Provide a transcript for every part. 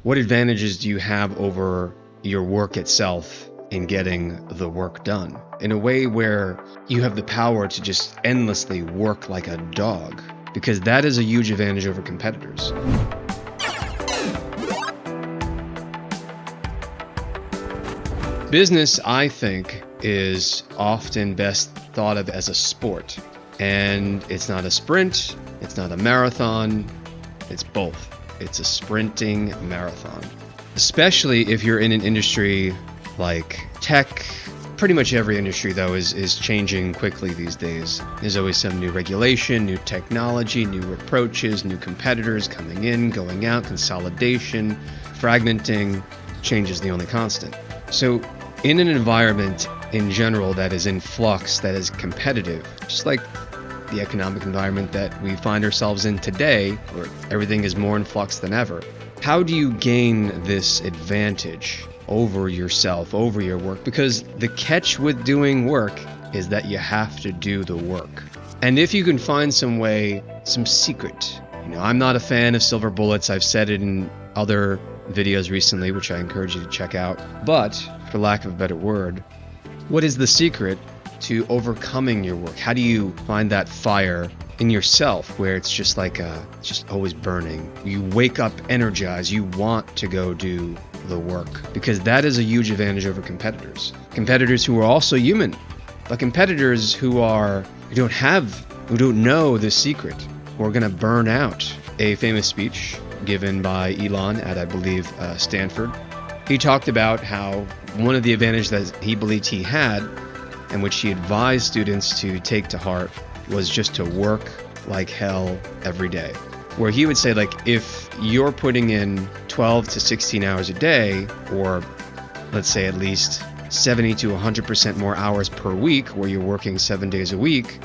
What advantages do you have over your work itself in getting the work done in a way where you have the power to just endlessly work like a dog? Because that is a huge advantage over competitors. Business, I think, is often best thought of as a sport. And it's not a sprint, it's not a marathon, it's both. It's a sprinting marathon. Especially if you're in an industry like tech. Pretty much every industry, though, is changing quickly these days. There's always some new regulation, new technology, new approaches, new competitors coming in, going out, consolidation, fragmenting. Change is the only constant. So in an environment in general that is in flux, that is competitive, just like the economic environment that we find ourselves in today, where everything is more in flux than ever, how do you gain this advantage over yourself, over your work? Because the catch with doing work is that you have to do the work. And if you can find some way, some secret, I'm not a fan of silver bullets. I've said it in other videos recently, which I encourage you to check out. But for lack of a better word, what is the secret to overcoming your work? How do you find that fire in yourself where it's just like just always burning? You wake up energized. You want to go do the work, because that is a huge advantage over competitors. Competitors who are also human, but competitors who don't know the secret, who are going to burn out. A famous speech given by Elon at, I believe, Stanford. He talked about how one of the advantages that he believed he had, and which he advised students to take to heart, was just to work like hell every day. Where he would say, like, if you're putting in 12 to 16 hours a day, or let's say at least 70 to 100% more hours per week, where you're working 7 days a week,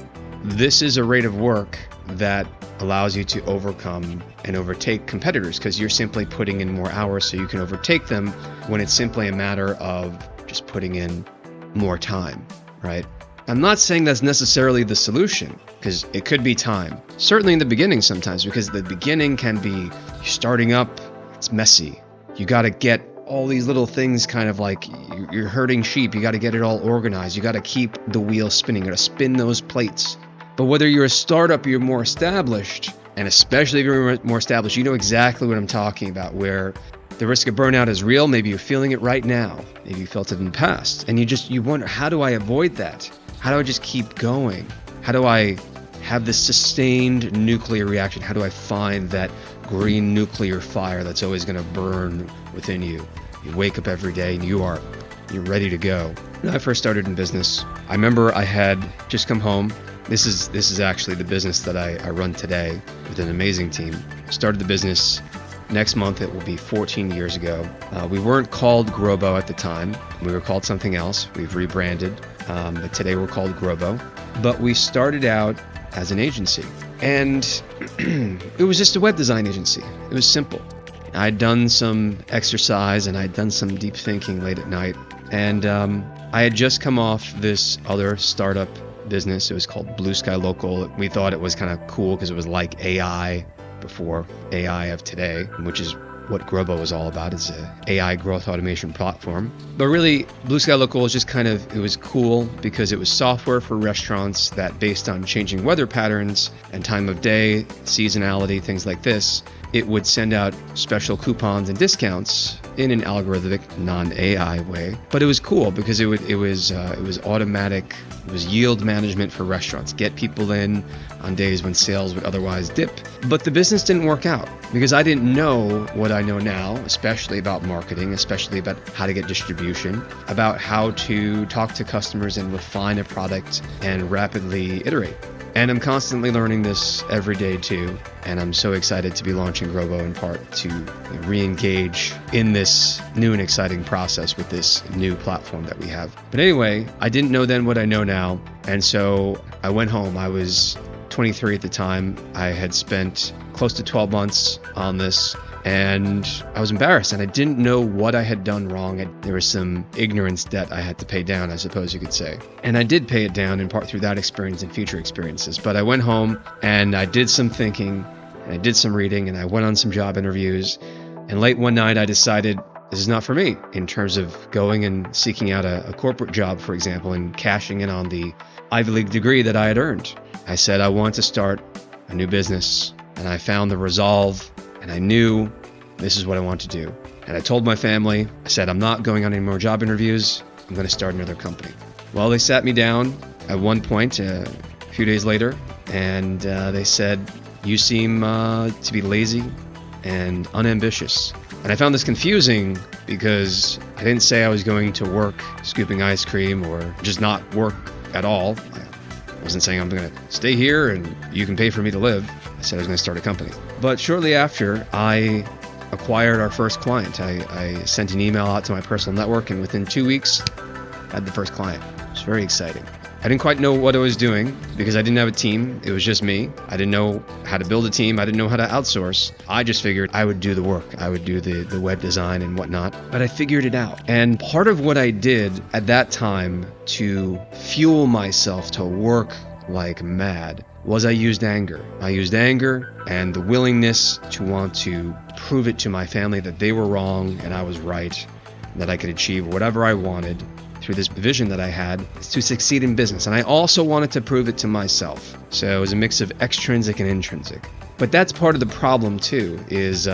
this is a rate of work that allows you to overcome and overtake competitors, because you're simply putting in more hours so you can overtake them, when it's simply a matter of just putting in more time, right? I'm not saying that's necessarily the solution, because it could be time. Certainly in the beginning sometimes, because the beginning can be starting up, it's messy. You got to get all these little things kind of like you're herding sheep. You got to get it all organized. You got to keep the wheel spinning. You got to spin those plates. But whether you're a startup or you're more established, and especially if you're more established, you know exactly what I'm talking about, where the risk of burnout is real. Maybe you're feeling it right now. Maybe you felt it in the past. And you wonder, how do I avoid that? How do I just keep going? How do I have this sustained nuclear reaction? How do I find that green nuclear fire that's always going to burn within you? You wake up every day and you're ready to go. When I first started in business, I remember I had just come home. This is actually the business that I run today with an amazing team. Started the business. Next month, it will be 14 years ago. We weren't called Grobo at the time. We were called something else. We've rebranded, but today we're called Grobo. But we started out as an agency, and it was just a web design agency. It was simple. I'd done some exercise and I'd done some deep thinking late at night, and I had just come off this other startup business. It was called Blue Sky Local. We thought it was kind of cool because it was like AI before AI of today, which is what Grobo is all about. It's an AI growth automation platform. But really, Blue Sky Local was just it was cool because it was software for restaurants that, based on changing weather patterns and time of day, seasonality, things like this, it would send out special coupons and discounts in an algorithmic, non-AI way. But it was cool because it was automatic. It was yield management for restaurants. Get people in on days when sales would otherwise dip. But the business didn't work out because I didn't know what I know now, especially about marketing, especially about how to get distribution, about how to talk to customers and refine a product and rapidly iterate. And I'm constantly learning this every day too. And I'm so excited to be launching Grobo in part to re-engage in this new and exciting process with this new platform that we have. But anyway, I didn't know then what I know now. And so I went home. I was 23 at the time. I had spent close to 12 months on this. And I was embarrassed, and I didn't know what I had done wrong. There was some ignorance debt I had to pay down, I suppose you could say. And I did pay it down in part through that experience and future experiences. But I went home and I did some thinking, and I did some reading, and I went on some job interviews. And late one night, I decided this is not for me in terms of going and seeking out a corporate job, for example, and cashing in on the Ivy League degree that I had earned. I said I want to start a new business, and I found the resolve, and I knew this is what I want to do. And I told my family, I said, I'm not going on any more job interviews. I'm going to start another company. Well, they sat me down at one point a few days later, and they said, you seem to be lazy and unambitious. And I found this confusing because I didn't say I was going to work scooping ice cream or just not work at all. I wasn't saying I'm going to stay here and you can pay for me to live. I said I was going to start a company. But shortly after, I acquired our first client. I sent an email out to my personal network, and within 2 weeks, I had the first client. It was very exciting. I didn't quite know what I was doing because I didn't have a team. It was just me. I didn't know how to build a team. I didn't know how to outsource. I just figured I would do the work. I would do the web design and whatnot. But I figured it out. And part of what I did at that time to fuel myself to work like mad was I used anger. I used anger and the willingness to want to prove it to my family that they were wrong and I was right, that I could achieve whatever I wanted through this vision that I had to succeed in business. And I also wanted to prove it to myself. So it was a mix of extrinsic and intrinsic. But that's part of the problem too, is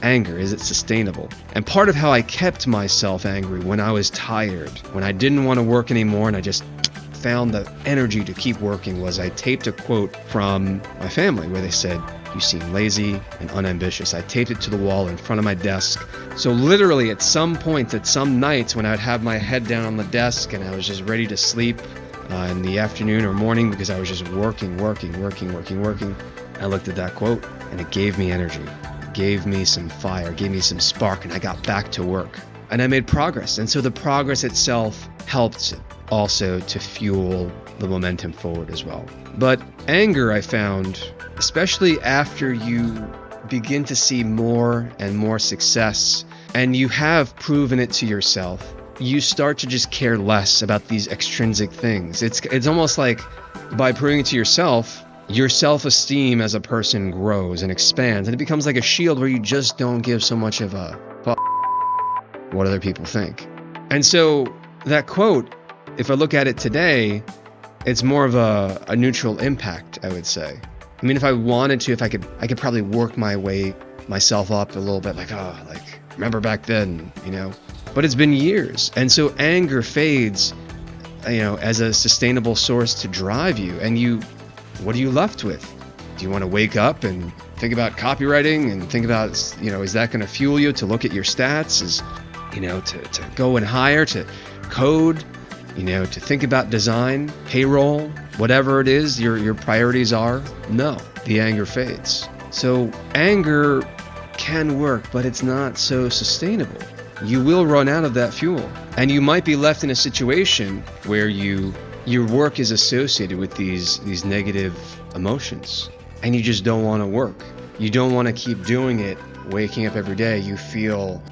anger. Is it sustainable? And part of how I kept myself angry when I was tired, when I didn't want to work anymore and I just found the energy to keep working, was I taped a quote from my family where they said, you seem lazy and unambitious. I taped it to the wall in front of my desk. So literally at some points, at some nights when I would have my head down on the desk and I was just ready to sleep in the afternoon or morning because I was just working, I looked at that quote and it gave me energy. It gave me some fire, gave me some spark, and I got back to work. And I made progress. And so the progress itself helped also to fuel the momentum forward as well. But anger, I found, especially after you begin to see more and more success and you have proven it to yourself, you start to just care less about these extrinsic things. It's almost like by proving it to yourself, your self-esteem as a person grows and expands, and it becomes like a shield where you just don't give so much of a fuck what other people think. And so that quote, if I look at it today, it's more of a neutral impact, I would say. I mean, if I wanted to, I could probably work myself up a little bit, like remember back then, But it's been years, and so anger fades, as a sustainable source to drive you. And what are you left with? Do you want to wake up and think about copywriting and think about, is that going to fuel you to look at your stats? To go and hire, to code, to think about design, payroll, whatever it is your priorities are? No, the anger fades. So anger can work, but it's not so sustainable. You will run out of that fuel, and you might be left in a situation where your work is associated with these negative emotions, and you just don't want to work. You don't want to keep doing it, waking up every day. You feel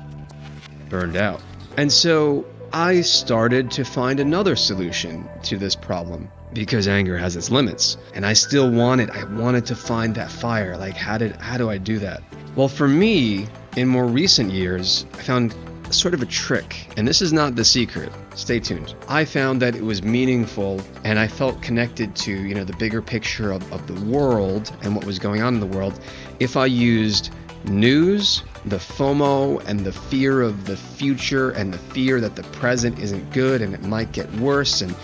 burned out. And so I started to find another solution to this problem, because anger has its limits, and I still wanted to find that fire. Like, how do I do that? Well, for me, in more recent years, I found sort of a trick, and this is not the secret. Stay tuned. I found that it was meaningful, and I felt connected to, the bigger picture of the world and what was going on in the world if I used news, the FOMO, and the fear of the future, and the fear that the present isn't good and it might get worse, and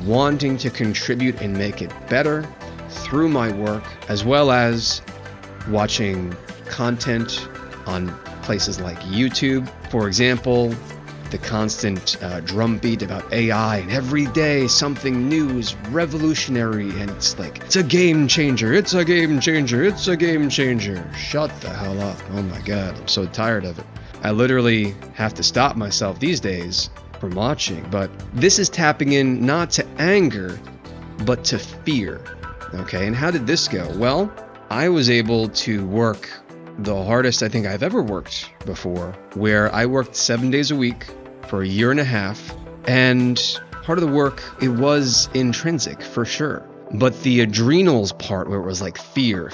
wanting to contribute and make it better through my work, as well as watching content on places like YouTube. For example, the constant drumbeat about AI, and every day something new is revolutionary, and it's like, it's a game changer, it's a game changer, it's a game changer. Shut the hell up. Oh my God, I'm so tired of it. I literally have to stop myself these days from watching. But this is tapping in not to anger, but to fear. Okay, and how did this go? Well, I was able to work the hardest I think I've ever worked before, where I worked 7 days a week for a year and a half, and part of the work, it was intrinsic for sure. But the adrenals part, where it was like fear,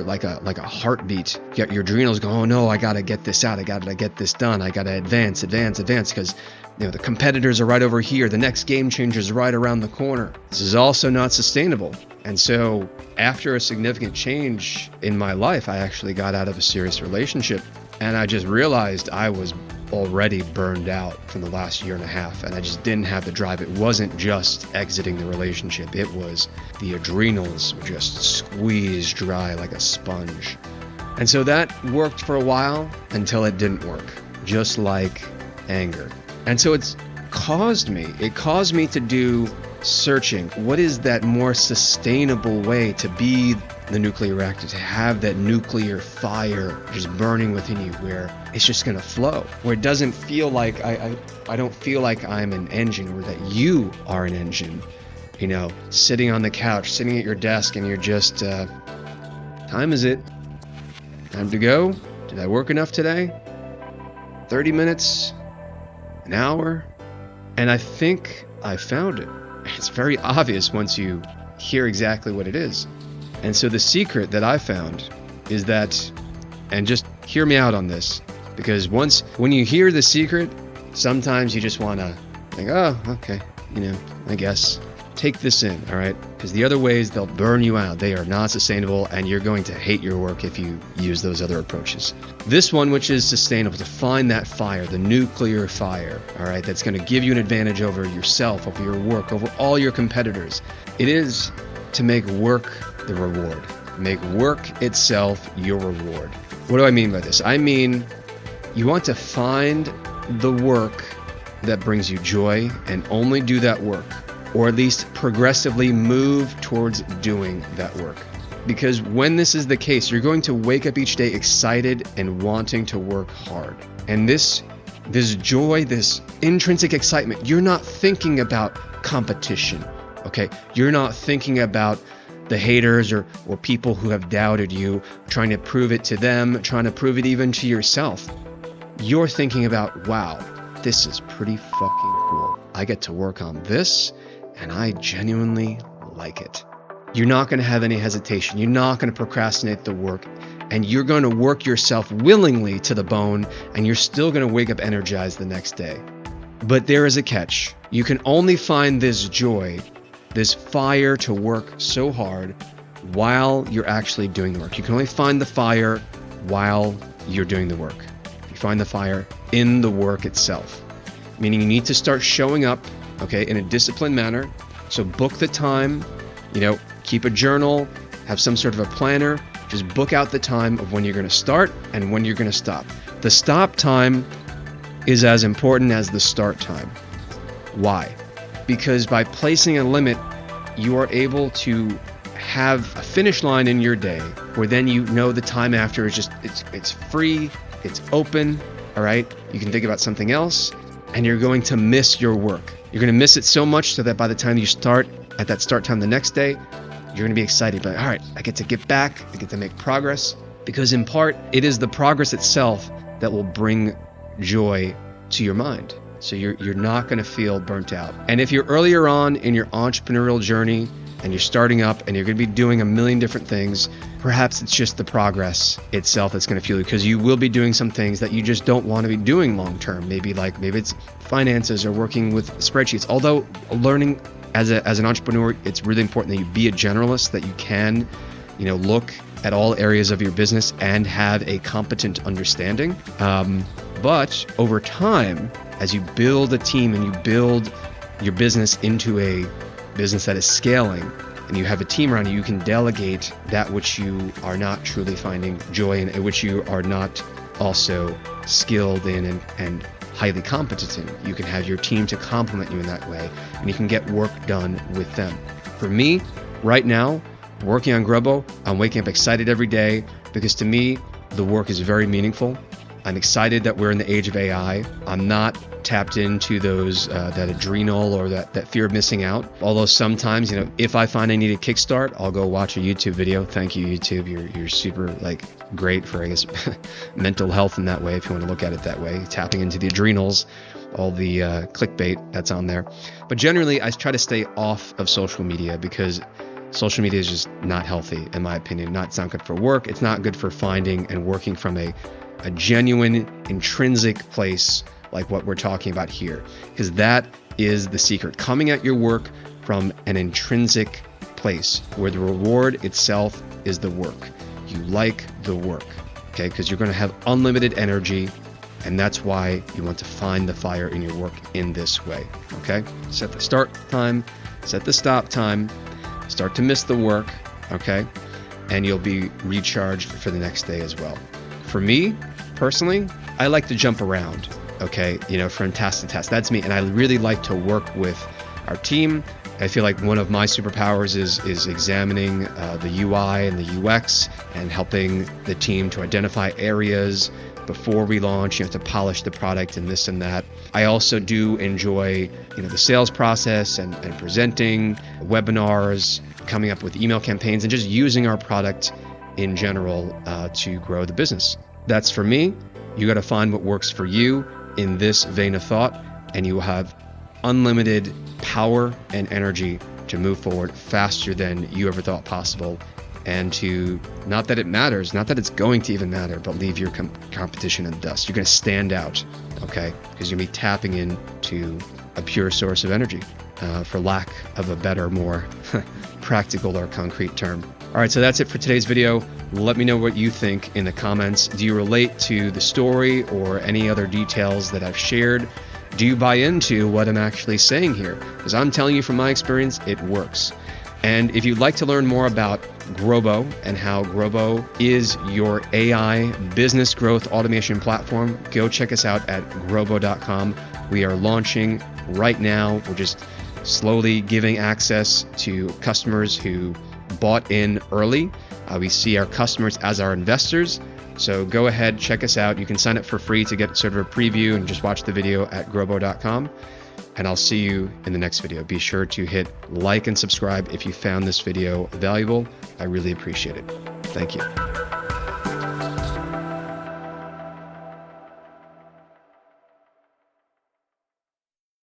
like a heartbeat. Your adrenals go, oh no, I gotta get this out, I gotta get this done, I gotta advance, because the competitors are right over here, the next game changer is right around the corner. This is also not sustainable. And so after a significant change in my life, I actually got out of a serious relationship, and I just realized I was already burned out from the last year and a half, and I just didn't have the drive. It wasn't just exiting the relationship, it was the adrenals were just squeezed dry like a sponge. And so that worked for a while until it didn't work, just like anger. And so it caused me to do searching. What is that more sustainable way to be the nuclear reactor, to have that nuclear fire just burning within you, where it's just going to flow, where it doesn't feel like I don't feel like I'm an engine, or that you are an engine, sitting on the couch, sitting at your desk, and you're just, time is it? Time to go? Did I work enough today? 30 minutes? An hour? And I think I found it. It's very obvious once you hear exactly what it is. And so the secret that I found is that, and just hear me out on this, because when you hear the secret, sometimes you just want to think, oh, okay, I guess. Take this in, all right? Because the other ways, they'll burn you out. They are not sustainable, and you're going to hate your work if you use those other approaches. This one, which is sustainable, to find that fire, the nuclear fire, all right, that's going to give you an advantage over yourself, over your work, over all your competitors. It is to make work the reward. Make work itself your reward. What do I mean by this? I mean, you want to find the work that brings you joy and only do that work, or at least progressively move towards doing that work. Because when this is the case, you're going to wake up each day excited and wanting to work hard. And this joy, this intrinsic excitement, you're not thinking about competition, okay? You're not thinking about the haters or people who have doubted you, trying to prove it to them, trying to prove it even to yourself. You're thinking about, wow, this is pretty fucking cool. I get to work on this, and I genuinely like it. You're not going to have any hesitation. You're not going to procrastinate the work, and you're going to work yourself willingly to the bone, and you're still going to wake up energized the next day. But there is a catch. You can only find this joy, this fire to work so hard while you're actually doing the work. You can only find the fire while you're doing the work. You find the fire in the work itself, meaning you need to start showing up, okay, in a disciplined manner. So book the time, keep a journal, have some sort of a planner. Just book out the time of when you're going to start and when you're going to stop. The stop time is as important as the start time. Why? Because by placing a limit, you are able to have a finish line in your day where then the time after is just, it's free, it's open, all right? You can think about something else, and you're going to miss your work. You're going to miss it so much so that by the time you start at that start time the next day, you're going to be excited. But all right, I get to get back, I get to make progress, because in part, it is the progress itself that will bring joy to your mind. So you're not going to feel burnt out. And if you're earlier on in your entrepreneurial journey and you're starting up and you're going to be doing a million different things, perhaps it's just the progress itself that's going to fuel you, because you will be doing some things that you just don't want to be doing long term. Maybe it's finances or working with spreadsheets. Although learning as an entrepreneur, it's really important that you be a generalist, that you can, look at all areas of your business and have a competent understanding. But over time, as you build a team and you build your business into a business that is scaling, and you have a team around you, you can delegate that which you are not truly finding joy in, and which you are not also skilled in and highly competent in. You can have your team to complement you in that way, and you can get work done with them. For me, right now, working on Grubbo, I'm waking up excited every day, because to me, the work is very meaningful. I'm excited that we're in the age of AI. I'm not tapped into those that adrenal or that fear of missing out. Although sometimes, if I find I need a kickstart, I'll go watch a YouTube video. Thank you, YouTube. You're super great for, I guess, mental health in that way, if you want to look at it that way. Tapping into the adrenals, all the clickbait that's on there. But generally, I try to stay off of social media, because social media is just not healthy, in my opinion. It's not good for work. It's not good for finding and working from a genuine, intrinsic place like what we're talking about here, because that is the secret. Coming at your work from an intrinsic place where the reward itself is the work. You like the work, okay? Because you're going to have unlimited energy, and that's why you want to find the fire in your work in this way, okay? Set the start time, set the stop time, start to miss the work, okay? And you'll be recharged for the next day as well. For me, personally, I like to jump around, okay? From task to task. That's me, and I really like to work with our team. I feel like one of my superpowers is examining the UI and the UX and helping the team to identify areas before we launch, to polish the product and this and that. I also do enjoy, the sales process and presenting, webinars, coming up with email campaigns, and just using our product in general to grow the business. That's for me. You got to find what works for you in this vein of thought, and you will have unlimited power and energy to move forward faster than you ever thought possible, and to, not that it matters, not that it's going to even matter, but leave your competition in the dust. You're going to stand out, okay? Because you're going to be tapping into a pure source of energy, for lack of a better, more practical or concrete term. All right, so that's it for today's video. Let me know what you think in the comments. Do you relate to the story or any other details that I've shared? Do you buy into what I'm actually saying here? Because I'm telling you from my experience, it works. And if you'd like to learn more about Grobo and how Grobo is your AI business growth automation platform, go check us out at grobo.com. We are launching right now. We're just slowly giving access to customers who bought in early. We see our customers as our investors. So go ahead, check us out. You can sign up for free to get sort of a preview and just watch the video at grobo.com. And I'll see you in the next video. Be sure to hit like and subscribe if you found this video valuable. I really appreciate it. Thank you.